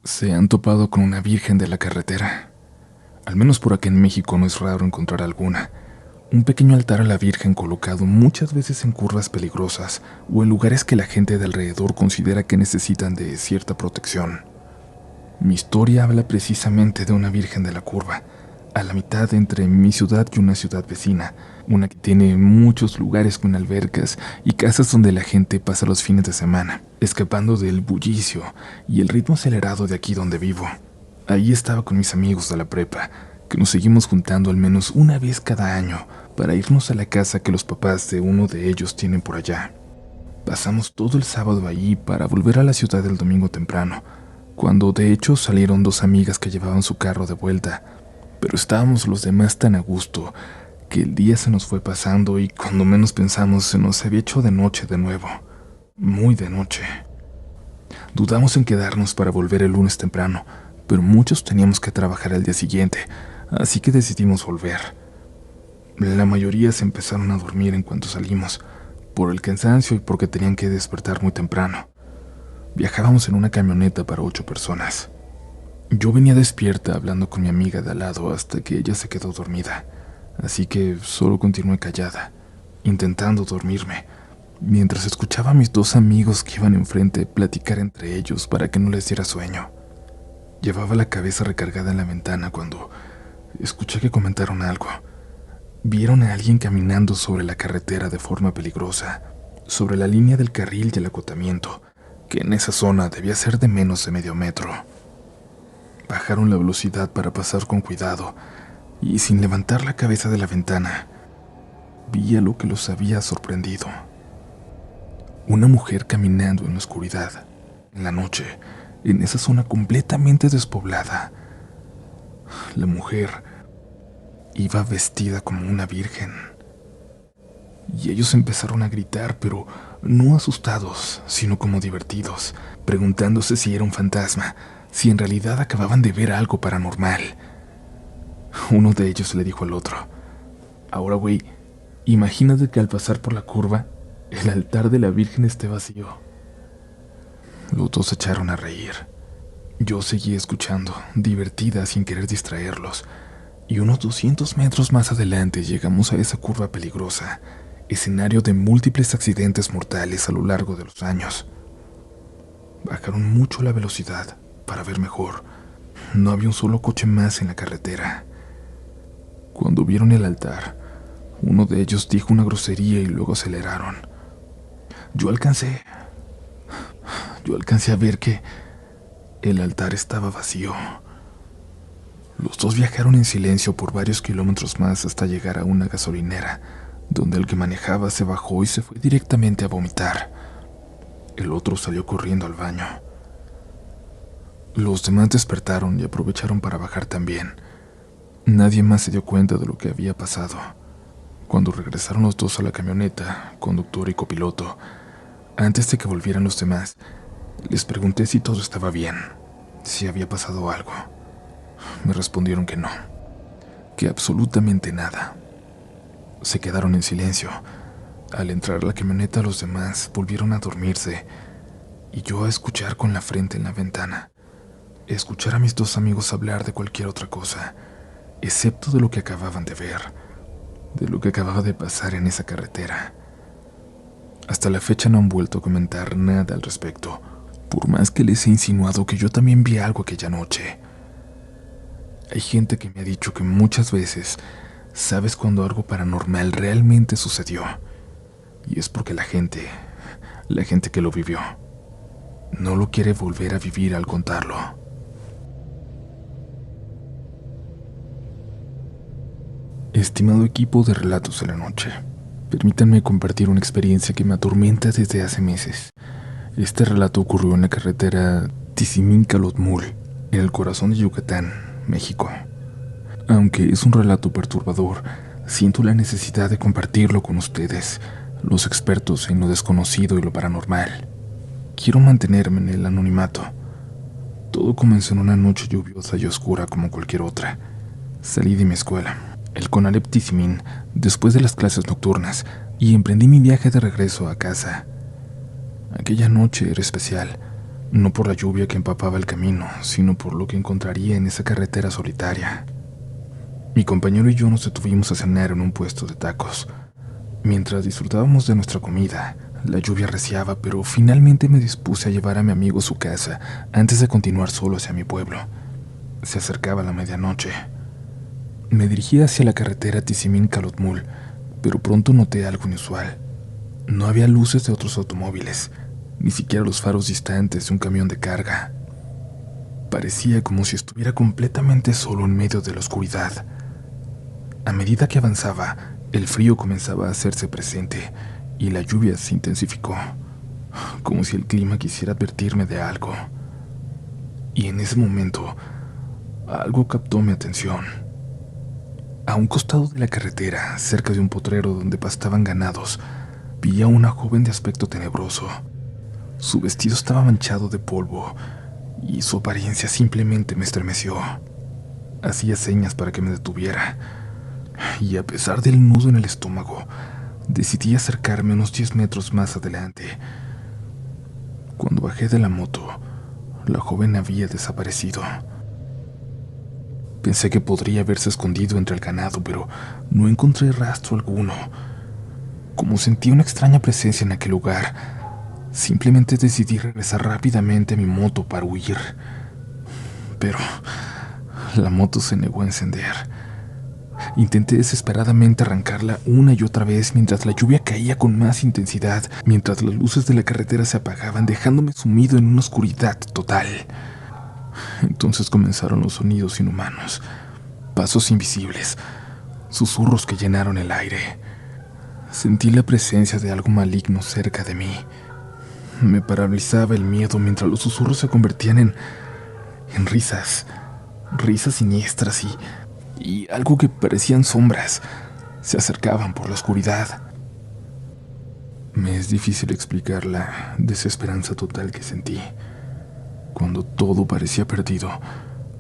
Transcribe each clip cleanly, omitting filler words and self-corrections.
Se han topado con una virgen de la carretera. Al menos por aquí en México no es raro encontrar alguna. Un pequeño altar a la Virgen colocado muchas veces en curvas peligrosas o en lugares que la gente de alrededor considera que necesitan de cierta protección. Mi historia habla precisamente de una Virgen de la Curva, a la mitad entre mi ciudad y una ciudad vecina, una que tiene muchos lugares con albercas y casas donde la gente pasa los fines de semana, escapando del bullicio y el ritmo acelerado de aquí donde vivo. Ahí estaba con mis amigos de la prepa, que nos seguimos juntando al menos una vez cada año para irnos a la casa que los papás de uno de ellos tienen por allá. Pasamos todo el sábado allí para volver a la ciudad el domingo temprano, cuando de hecho salieron dos amigas que llevaban su carro de vuelta, pero estábamos los demás tan a gusto que el día se nos fue pasando y cuando menos pensamos se nos había hecho de noche de nuevo, muy de noche. Dudamos en quedarnos para volver el lunes temprano, pero muchos teníamos que trabajar al día siguiente, así que decidimos volver. La mayoría se empezaron a dormir en cuanto salimos, por el cansancio y porque tenían que despertar muy temprano. Viajábamos en una camioneta para 8 personas. Yo venía despierta hablando con mi amiga de al lado hasta que ella se quedó dormida, así que solo continué callada, intentando dormirme, mientras escuchaba a mis dos amigos que iban enfrente platicar entre ellos para que no les diera sueño. Llevaba la cabeza recargada en la ventana cuando escuché que comentaron algo. Vieron a alguien caminando sobre la carretera de forma peligrosa, sobre la línea del carril y el acotamiento, que en esa zona debía ser de menos de medio metro. Bajaron la velocidad para pasar con cuidado, y sin levantar la cabeza de la ventana, vi a lo que los había sorprendido. Una mujer caminando en la oscuridad, en la noche, en esa zona completamente despoblada. La mujer iba vestida como una virgen. Y ellos empezaron a gritar, pero no asustados, sino como divertidos, preguntándose si era un fantasma, si en realidad acababan de ver algo paranormal. Uno de ellos le dijo al otro: ahora, güey, imagínate que al pasar por la curva, el altar de la Virgen esté vacío. Los dos se echaron a reír. Yo seguí escuchando, divertida sin querer distraerlos, y unos 200 metros más adelante llegamos a esa curva peligrosa, escenario de múltiples accidentes mortales a lo largo de los años. Bajaron mucho la velocidad para ver mejor. No había un solo coche más en la carretera. Cuando vieron el altar, uno de ellos dijo una grosería y luego aceleraron. Yo alcancé a ver que el altar estaba vacío. Los dos viajaron en silencio por varios kilómetros más hasta llegar a una gasolinera, donde el que manejaba se bajó y se fue directamente a vomitar. El otro salió corriendo al baño. Los demás despertaron y aprovecharon para bajar también. Nadie más se dio cuenta de lo que había pasado. Cuando regresaron los dos a la camioneta, conductor y copiloto, antes de que volvieran los demás, les pregunté si todo estaba bien, si había pasado algo. Me respondieron que no, que absolutamente nada. Se quedaron en silencio. Al entrar a la camioneta, los demás volvieron a dormirse y yo a escuchar con la frente en la ventana, escuchar a mis dos amigos hablar de cualquier otra cosa, excepto de lo que acababan de ver, de lo que acababa de pasar en esa carretera. Hasta la fecha no han vuelto a comentar nada al respecto, por más que les he insinuado que yo también vi algo aquella noche. Hay gente que me ha dicho que muchas veces sabes cuando algo paranormal realmente sucedió, y es porque la gente que lo vivió, no lo quiere volver a vivir al contarlo. Estimado equipo de Relatos de la Noche, permítanme compartir una experiencia que me atormenta desde hace meses. Este relato ocurrió en la carretera Tizimín-Calotmul, en el corazón de Yucatán, México. Aunque es un relato perturbador, siento la necesidad de compartirlo con ustedes, los expertos en lo desconocido y lo paranormal. Quiero mantenerme en el anonimato. Todo comenzó en una noche lluviosa y oscura como cualquier otra. Salí de mi escuela, el Conalep Tizimín, después de las clases nocturnas, y emprendí mi viaje de regreso a casa. Aquella noche era especial, no por la lluvia que empapaba el camino, sino por lo que encontraría en esa carretera solitaria. Mi compañero y yo nos detuvimos a cenar en un puesto de tacos. Mientras disfrutábamos de nuestra comida, la lluvia arreciaba, pero finalmente me dispuse a llevar a mi amigo a su casa antes de continuar solo hacia mi pueblo. Se acercaba la medianoche. Me dirigí hacia la carretera Tizimín-Calotmul, pero pronto noté algo inusual. No había luces de otros automóviles, ni siquiera los faros distantes de un camión de carga. Parecía como si estuviera completamente solo en medio de la oscuridad. A medida que avanzaba, el frío comenzaba a hacerse presente y la lluvia se intensificó, como si el clima quisiera advertirme de algo. Y en ese momento, algo captó mi atención. A un costado de la carretera, cerca de un potrero donde pastaban ganados, vi a una joven de aspecto tenebroso. Su vestido estaba manchado de polvo y su apariencia simplemente me estremeció. Hacía señas para que me detuviera, y a pesar del nudo en el estómago, decidí acercarme unos 10 metros más adelante. Cuando bajé de la moto, la joven había desaparecido. Pensé que podría haberse escondido entre el ganado, pero no encontré rastro alguno. Como sentí una extraña presencia en aquel lugar, simplemente decidí regresar rápidamente a mi moto para huir. Pero la moto se negó a encender. Intenté desesperadamente arrancarla una y otra vez mientras la lluvia caía con más intensidad, mientras las luces de la carretera se apagaban, dejándome sumido en una oscuridad total. Entonces comenzaron los sonidos inhumanos, pasos invisibles, susurros que llenaron el aire. Sentí la presencia de algo maligno cerca de mí. Me paralizaba el miedo mientras los susurros se convertían en risas siniestras y algo que parecían sombras se acercaban por la oscuridad. Me es difícil explicar la desesperanza total que sentí. Cuando todo parecía perdido,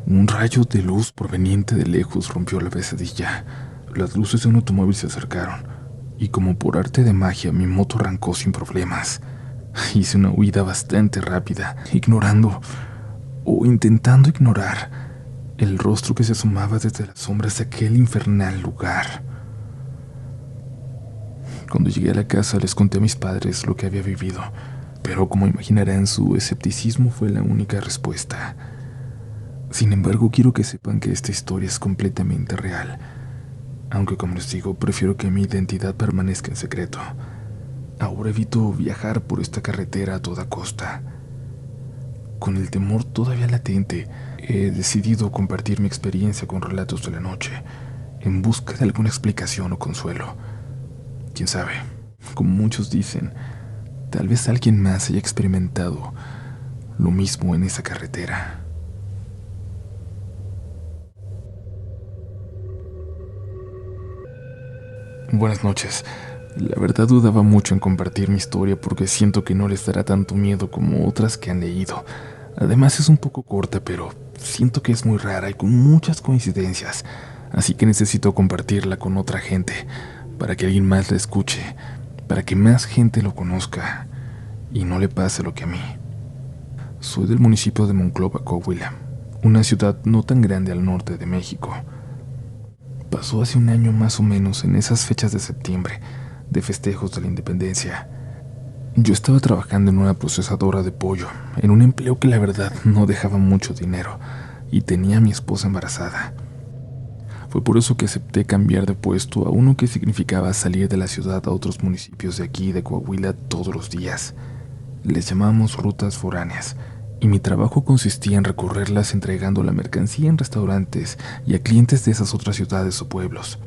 un rayo de luz proveniente de lejos rompió la pesadilla. Las luces de un automóvil se acercaron, y como por arte de magia, mi moto arrancó sin problemas. Hice una huida bastante rápida, ignorando o intentando ignorar el rostro que se asomaba desde las sombras de aquel infernal lugar. Cuando llegué a la casa les conté a mis padres lo que había vivido, pero como imaginarán, su escepticismo fue la única respuesta. Sin embargo, quiero que sepan que esta historia es completamente real, aunque como les digo, prefiero que mi identidad permanezca en secreto. Ahora evito viajar por esta carretera a toda costa. Con el temor todavía latente, he decidido compartir mi experiencia con relatos de la noche, en busca de alguna explicación o consuelo. Quién sabe, como muchos dicen, tal vez alguien más haya experimentado lo mismo en esa carretera. Buenas noches. La verdad dudaba mucho en compartir mi historia porque siento que no les dará tanto miedo como otras que han leído. Además es un poco corta, pero siento que es muy rara y con muchas coincidencias, así que necesito compartirla con otra gente, para que alguien más la escuche, para que más gente lo conozca y no le pase lo que a mí. Soy del municipio de Monclova, Coahuila, una ciudad no tan grande al norte de México. Pasó hace un año más o menos en esas fechas de septiembre, de festejos de la independencia. Yo estaba trabajando en una procesadora de pollo, en un empleo que la verdad no dejaba mucho dinero, y tenía a mi esposa embarazada. Fue por eso que acepté cambiar de puesto a uno que significaba salir de la ciudad a otros municipios de aquí de Coahuila todos los días. Les llamamos rutas foráneas, y mi trabajo consistía en recorrerlas entregando la mercancía en restaurantes y a clientes de esas otras ciudades o pueblos,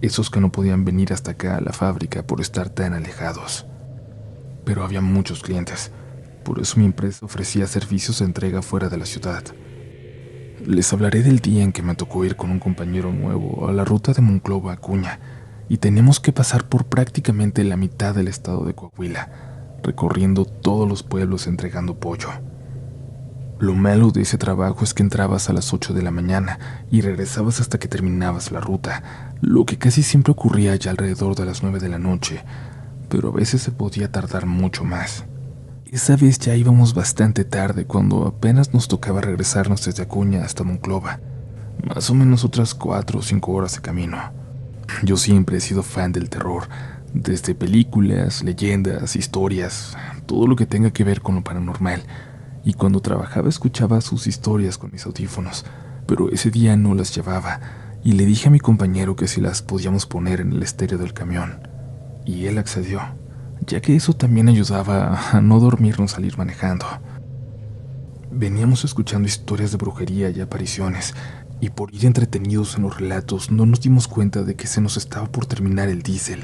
esos que no podían venir hasta acá a la fábrica por estar tan alejados. Pero había muchos clientes, por eso mi empresa ofrecía servicios de entrega fuera de la ciudad. Les hablaré del día en que me tocó ir con un compañero nuevo a la ruta de Monclova a Acuña, y teníamos que pasar por prácticamente la mitad del estado de Coahuila, recorriendo todos los pueblos entregando pollo. Lo malo de ese trabajo es que entrabas a las 8 de la mañana y regresabas hasta que terminabas la ruta, lo que casi siempre ocurría ya alrededor de las 9 de la noche, pero a veces se podía tardar mucho más. Esa vez ya íbamos bastante tarde cuando apenas nos tocaba regresarnos desde Acuña hasta Monclova, más o menos otras 4 o 5 horas de camino. Yo siempre he sido fan del terror, desde películas, leyendas, historias, todo lo que tenga que ver con lo paranormal, y cuando trabajaba escuchaba sus historias con mis audífonos, pero ese día no las llevaba, y le dije a mi compañero que si las podíamos poner en el estéreo del camión, y él accedió, ya que eso también ayudaba a no dormirnos al ir manejando. Veníamos escuchando historias de brujería y apariciones, y por ir entretenidos en los relatos no nos dimos cuenta de que se nos estaba por terminar el diésel.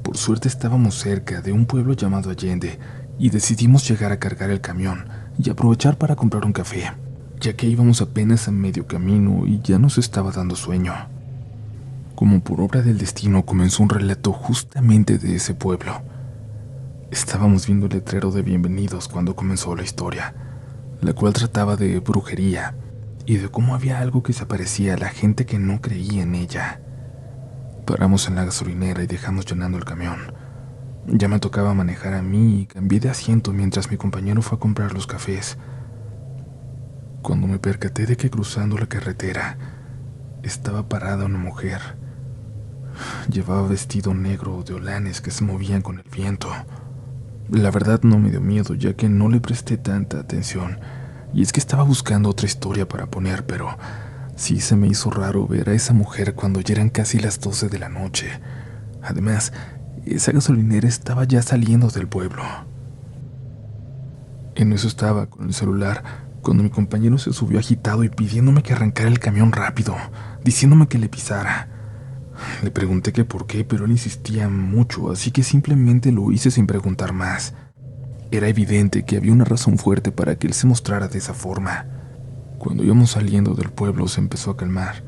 Por suerte estábamos cerca de un pueblo llamado Allende, y decidimos llegar a cargar el camión y aprovechar para comprar un café, ya que íbamos apenas a medio camino y ya nos estaba dando sueño. Como por obra del destino comenzó un relato justamente de ese pueblo. Estábamos viendo el letrero de bienvenidos cuando comenzó la historia, la cual trataba de brujería y de cómo había algo que se aparecía a la gente que no creía en ella. Paramos en la gasolinera y dejamos llenando el camión. Ya me tocaba manejar a mí y cambié de asiento mientras mi compañero fue a comprar los cafés. Cuando me percaté de que cruzando la carretera estaba parada una mujer. Llevaba vestido negro de holanes que se movían con el viento. La verdad no me dio miedo, ya que no le presté tanta atención, y es que estaba buscando otra historia para poner, pero sí se me hizo raro ver a esa mujer cuando ya eran casi las 12 de la noche. Además, esa gasolinera estaba ya saliendo del pueblo. En eso estaba con el celular, cuando mi compañero se subió agitado y pidiéndome que arrancara el camión rápido, diciéndome que le pisara. Le pregunté que por qué, pero él insistía mucho, así que simplemente lo hice sin preguntar más. Era evidente que había una razón fuerte para que él se mostrara de esa forma. Cuando íbamos saliendo del pueblo se empezó a calmar.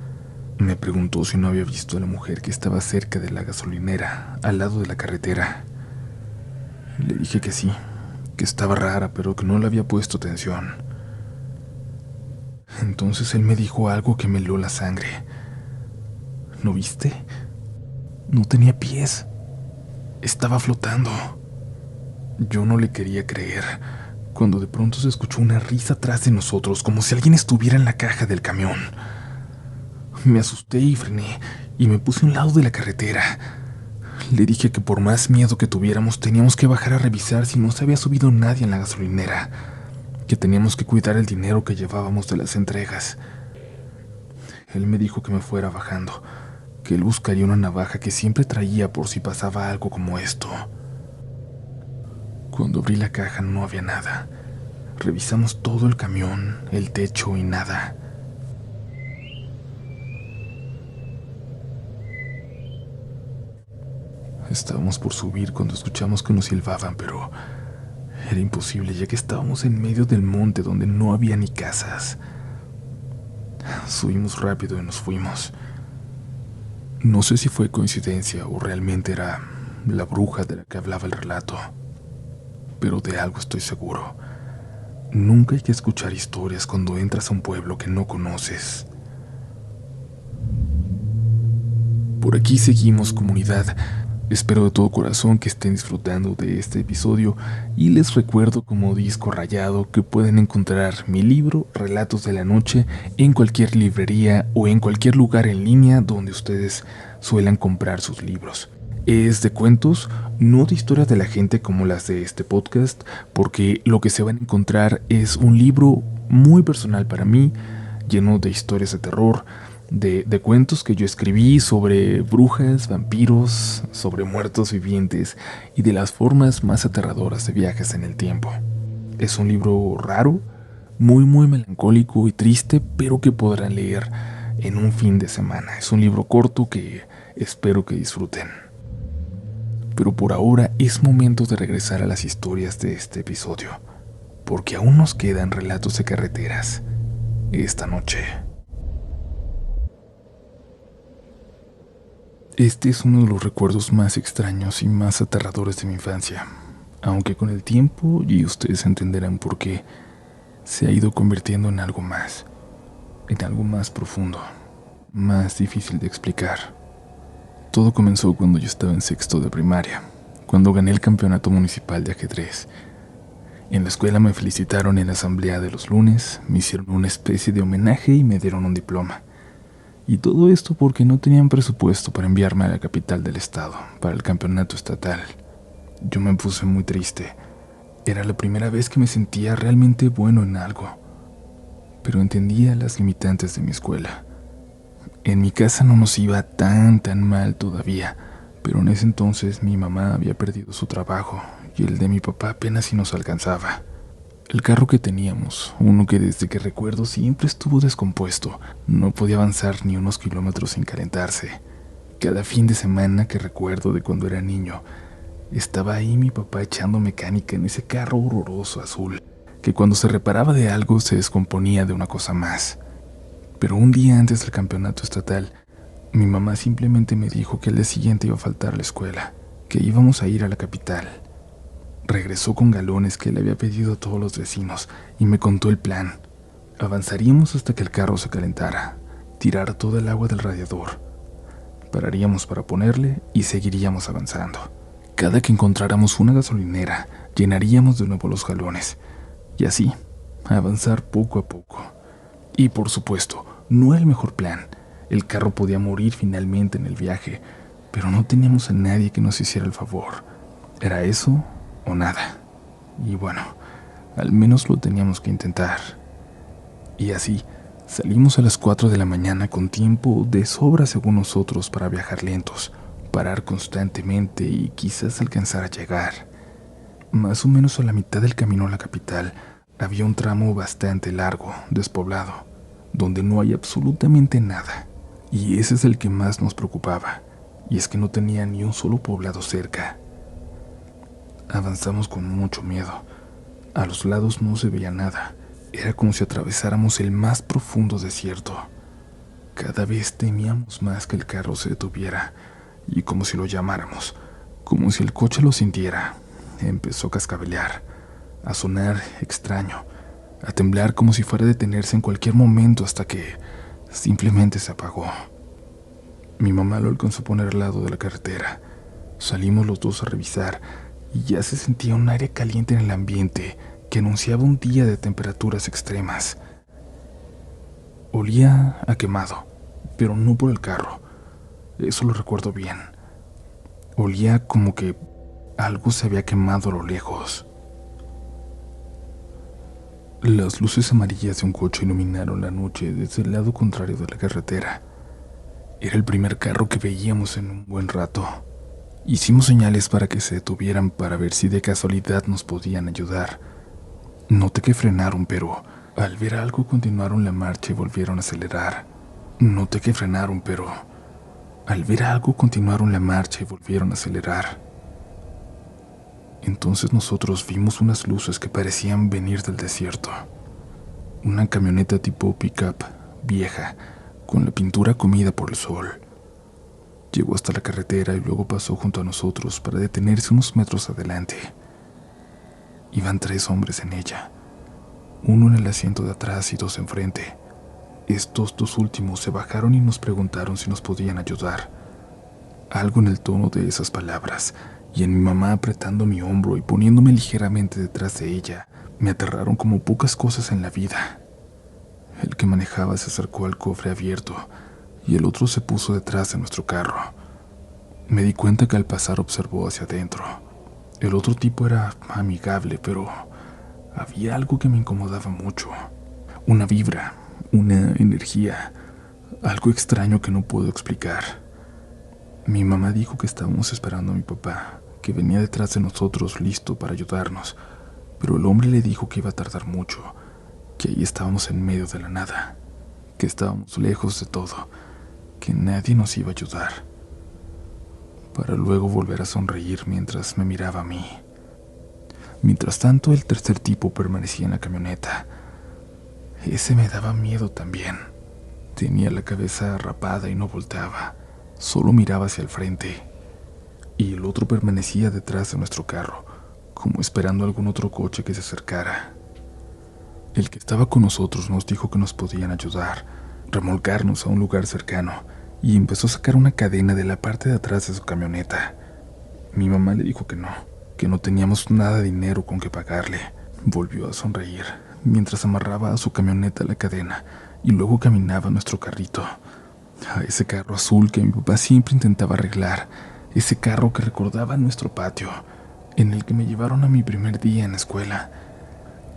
Me preguntó si no había visto a la mujer que estaba cerca de la gasolinera, al lado de la carretera. Le dije que sí, que estaba rara, pero que no le había puesto atención. Entonces él me dijo algo que me heló la sangre. ¿No viste? No tenía pies. Estaba flotando. Yo no le quería creer, cuando de pronto se escuchó una risa atrás de nosotros, como si alguien estuviera en la caja del camión. Me asusté y frené, y me puse a un lado de la carretera. Le dije que por más miedo que tuviéramos, teníamos que bajar a revisar si no se había subido nadie en la gasolinera, que teníamos que cuidar el dinero que llevábamos de las entregas. Él me dijo que me fuera bajando, que él buscaría una navaja que siempre traía por si pasaba algo como esto. Cuando abrí la caja no había nada. Revisamos todo el camión, el techo y nada. Estábamos por subir cuando escuchamos que nos silbaban, pero era imposible ya que estábamos en medio del monte donde no había ni casas. Subimos rápido y nos fuimos. No sé si fue coincidencia o realmente era la bruja de la que hablaba el relato, pero de algo estoy seguro. Nunca hay que escuchar historias cuando entras a un pueblo que no conoces. Por aquí seguimos, comunidad. Espero de todo corazón que estén disfrutando de este episodio y les recuerdo como disco rayado que pueden encontrar mi libro Relatos de la Noche en cualquier librería o en cualquier lugar en línea donde ustedes suelan comprar sus libros. Es de cuentos, no de historias de la gente como las de este podcast, porque lo que se van a encontrar es un libro muy personal para mí, lleno de historias de terror, de cuentos que yo escribí sobre brujas, vampiros, sobre muertos vivientes y de las formas más aterradoras de viajes en el tiempo. Es un libro raro, muy melancólico y triste, pero que podrán leer en un fin de semana. Es un libro corto que espero que disfruten. Pero por ahora es momento de regresar a las historias de este episodio, porque aún nos quedan relatos de carreteras esta noche. Este es uno de los recuerdos más extraños y más aterradores de mi infancia, aunque con el tiempo, y ustedes entenderán por qué, se ha ido convirtiendo en algo más profundo, más difícil de explicar. Todo comenzó cuando yo estaba en sexto de primaria, cuando gané el campeonato municipal de ajedrez. En la escuela me felicitaron en la asamblea de los lunes, me hicieron una especie de homenaje y me dieron un diploma. Y todo esto porque no tenían presupuesto para enviarme a la capital del estado, para el campeonato estatal. Yo me puse muy triste. Era la primera vez que me sentía realmente bueno en algo, pero entendía las limitantes de mi escuela. En mi casa no nos iba tan mal todavía, pero en ese entonces mi mamá había perdido su trabajo y el de mi papá apenas si nos alcanzaba. El carro que teníamos, uno que desde que recuerdo siempre estuvo descompuesto, no podía avanzar ni unos kilómetros sin calentarse. Cada fin de semana que recuerdo de cuando era niño, estaba ahí mi papá echando mecánica en ese carro horroroso azul, que cuando se reparaba de algo se descomponía de una cosa más. Pero un día antes del campeonato estatal, mi mamá simplemente me dijo que el día siguiente iba a faltar a la escuela, que íbamos a ir a la capital. Regresó con galones que le había pedido a todos los vecinos y me contó el plan. Avanzaríamos hasta que el carro se calentara, tirar toda el agua del radiador. Pararíamos para ponerle y seguiríamos avanzando. Cada que encontráramos una gasolinera, llenaríamos de nuevo los galones. Y así, avanzar poco a poco. Y por supuesto, no era el mejor plan. El carro podía morir finalmente en el viaje, pero no teníamos a nadie que nos hiciera el favor. Era eso o nada. Y bueno, al menos lo teníamos que intentar. Y así, salimos a las 4 de la mañana con tiempo de sobra según nosotros para viajar lentos, parar constantemente y quizás alcanzar a llegar. Más o menos a la mitad del camino a la capital, había un tramo bastante largo, despoblado, donde no hay absolutamente nada. Y ese es el que más nos preocupaba, y es que no tenía ni un solo poblado cerca. Avanzamos con mucho miedo. A los lados no se veía nada. Era como si atravesáramos el más profundo desierto. Cada vez temíamos más que el carro se detuviera, y como si lo llamáramos, como si el coche lo sintiera, empezó a cascabelear, a sonar extraño, a temblar como si fuera a detenerse en cualquier momento hasta que simplemente se apagó. Mi mamá lo alcanzó a poner al lado de la carretera. Salimos los dos a revisar y ya se sentía un aire caliente en el ambiente que anunciaba un día de temperaturas extremas. Olía a quemado, pero no por el carro. Eso lo recuerdo bien. Olía como que algo se había quemado a lo lejos. Las luces amarillas de un coche iluminaron la noche desde el lado contrario de la carretera. Era el primer carro que veíamos en un buen rato. Hicimos señales para que se detuvieran para ver si de casualidad nos podían ayudar. Noté que frenaron, pero al ver algo continuaron la marcha y volvieron a acelerar. Noté que frenaron, pero al ver algo continuaron la marcha y volvieron a acelerar. Entonces nosotros vimos unas luces que parecían venir del desierto. Una camioneta tipo pick-up, vieja, con la pintura comida por el sol. Llegó hasta la carretera y luego pasó junto a nosotros para detenerse unos metros adelante. Iban 3 hombres en ella, uno en el asiento de atrás y 2 enfrente. Estos 2 últimos se bajaron y nos preguntaron si nos podían ayudar. Algo en el tono de esas palabras, y en mi mamá apretando mi hombro y poniéndome ligeramente detrás de ella, me aterraron como pocas cosas en la vida. El que manejaba se acercó al cofre abierto y el otro se puso detrás de nuestro carro. Me di cuenta que al pasar observó hacia adentro. El otro tipo era amigable, pero había algo que me incomodaba mucho. Una vibra, una energía, algo extraño que no puedo explicar. Mi mamá dijo que estábamos esperando a mi papá, que venía detrás de nosotros listo para ayudarnos, pero el hombre le dijo que iba a tardar mucho, que ahí estábamos en medio de la nada, que estábamos lejos de todo, que nadie nos iba a ayudar, para luego volver a sonreír mientras me miraba a mí. Mientras tanto, el tercer tipo permanecía en la camioneta. Ese me daba miedo también. Tenía la cabeza rapada y no volteaba, solo miraba hacia el frente. Y el otro permanecía detrás de nuestro carro, como esperando algún otro coche que se acercara. El que estaba con nosotros nos dijo que nos podían ayudar, remolcarnos a un lugar cercano, y empezó a sacar una cadena de la parte de atrás de su camioneta. Mi mamá le dijo que no teníamos nada de dinero con que pagarle. Volvió a sonreír mientras amarraba a su camioneta la cadena y luego caminaba a nuestro carrito, a ese carro azul que mi papá siempre intentaba arreglar, ese carro que recordaba nuestro patio, en el que me llevaron a mi primer día en la escuela,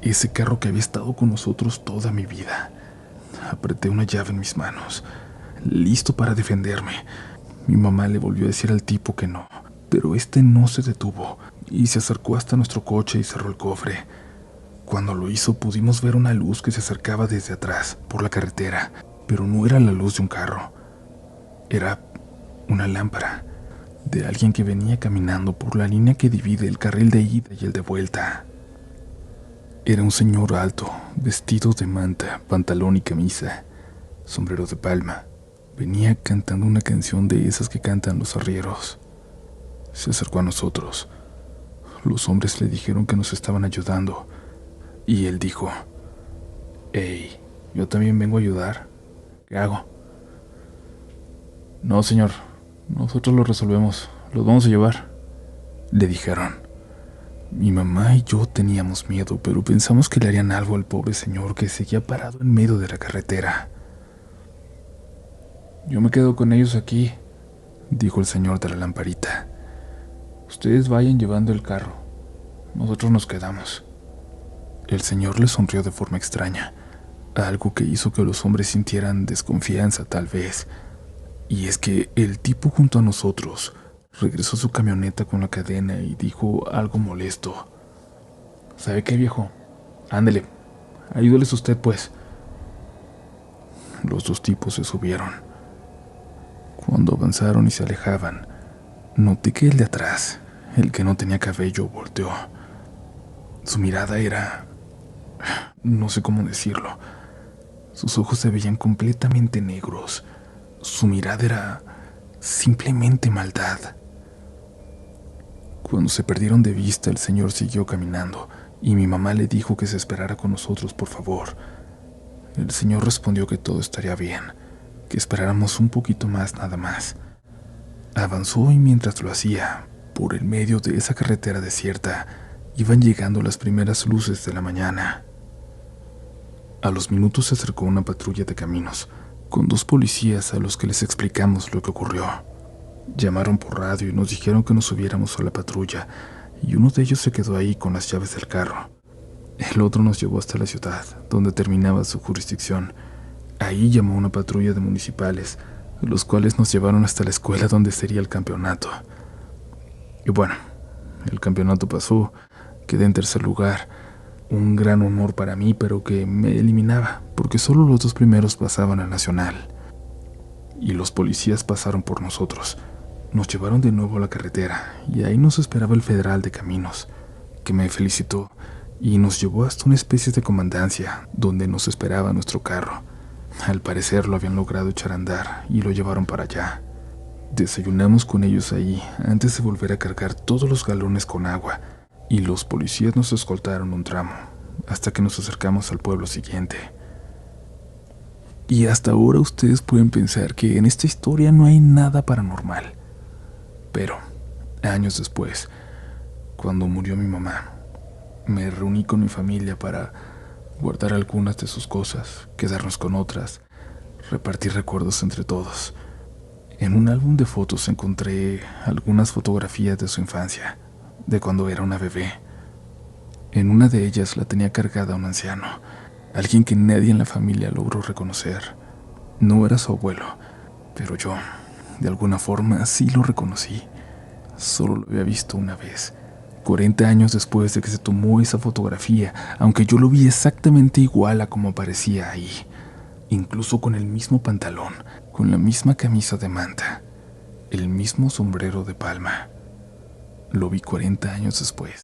ese carro que había estado con nosotros toda mi vida. Apreté una llave en mis manos, listo para defenderme. Mi mamá le volvió a decir al tipo que no, pero este no se detuvo y se acercó hasta nuestro coche y cerró el cofre. Cuando lo hizo pudimos ver una luz que se acercaba desde atrás, por la carretera, pero no era la luz de un carro. Era una lámpara de alguien que venía caminando por la línea que divide el carril de ida y el de vuelta. Era un señor alto, vestido de manta, pantalón y camisa, sombrero de palma. Venía cantando una canción de esas que cantan los arrieros. Se acercó a nosotros. Los hombres le dijeron que nos estaban ayudando, y él dijo: «Hey, yo también vengo a ayudar. ¿Qué hago?» «No, señor, nosotros lo resolvemos, los vamos a llevar», le dijeron. Mi mamá y yo teníamos miedo, pero pensamos que le harían algo al pobre señor que seguía parado en medio de la carretera. «Yo me quedo con ellos aquí», dijo el señor de la lamparita. «Ustedes vayan llevando el carro, nosotros nos quedamos». El señor le sonrió de forma extraña, algo que hizo que los hombres sintieran desconfianza tal vez. Y es que el tipo junto a nosotros regresó a su camioneta con la cadena y dijo algo molesto. «¿Sabe qué, viejo? Ándele, ayúdeles usted, pues». Los dos tipos se subieron. Cuando avanzaron y se alejaban, noté que el de atrás, el que no tenía cabello, volteó. Su mirada era... no sé cómo decirlo. Sus ojos se veían completamente negros. Su mirada era simplemente maldad. Cuando se perdieron de vista, el señor siguió caminando y mi mamá le dijo que se esperara con nosotros, por favor. El señor respondió que todo estaría bien, que esperáramos un poquito más nada más. Avanzó y mientras lo hacía, por el medio de esa carretera desierta, iban llegando las primeras luces de la mañana. A los minutos se acercó una patrulla de caminos, con dos policías a los que les explicamos lo que ocurrió. Llamaron por radio y nos dijeron que nos subiéramos a la patrulla, y uno de ellos se quedó ahí con las llaves del carro. El otro nos llevó hasta la ciudad, donde terminaba su jurisdicción. Ahí llamó una patrulla de municipales, los cuales nos llevaron hasta la escuela donde sería el campeonato. Y bueno, el campeonato pasó, quedé en tercer lugar. Un gran honor para mí, pero que me eliminaba, porque solo los dos primeros pasaban al nacional. Y los policías pasaron por nosotros. Nos llevaron de nuevo a la carretera, y ahí nos esperaba el federal de caminos, que me felicitó y nos llevó hasta una especie de comandancia, donde nos esperaba nuestro carro. Al parecer lo habían logrado echar a andar y lo llevaron para allá. Desayunamos con ellos ahí, antes de volver a cargar todos los galones con agua, y los policías nos escoltaron un tramo, hasta que nos acercamos al pueblo siguiente. Y hasta ahora ustedes pueden pensar que en esta historia no hay nada paranormal. Pero, años después, cuando murió mi mamá, me reuní con mi familia para guardar algunas de sus cosas, quedarnos con otras, repartir recuerdos entre todos. En un álbum de fotos encontré algunas fotografías de su infancia, de cuando era una bebé. En una de ellas la tenía cargada un anciano, alguien que nadie en la familia logró reconocer. No era su abuelo, pero yo, de alguna forma, sí lo reconocí. Solo lo había visto una vez, 40 años después de que se tomó esa fotografía, aunque yo lo vi exactamente igual a como aparecía ahí, incluso con el mismo pantalón, con la misma camisa de manta, el mismo sombrero de palma. Lo vi 40 años después.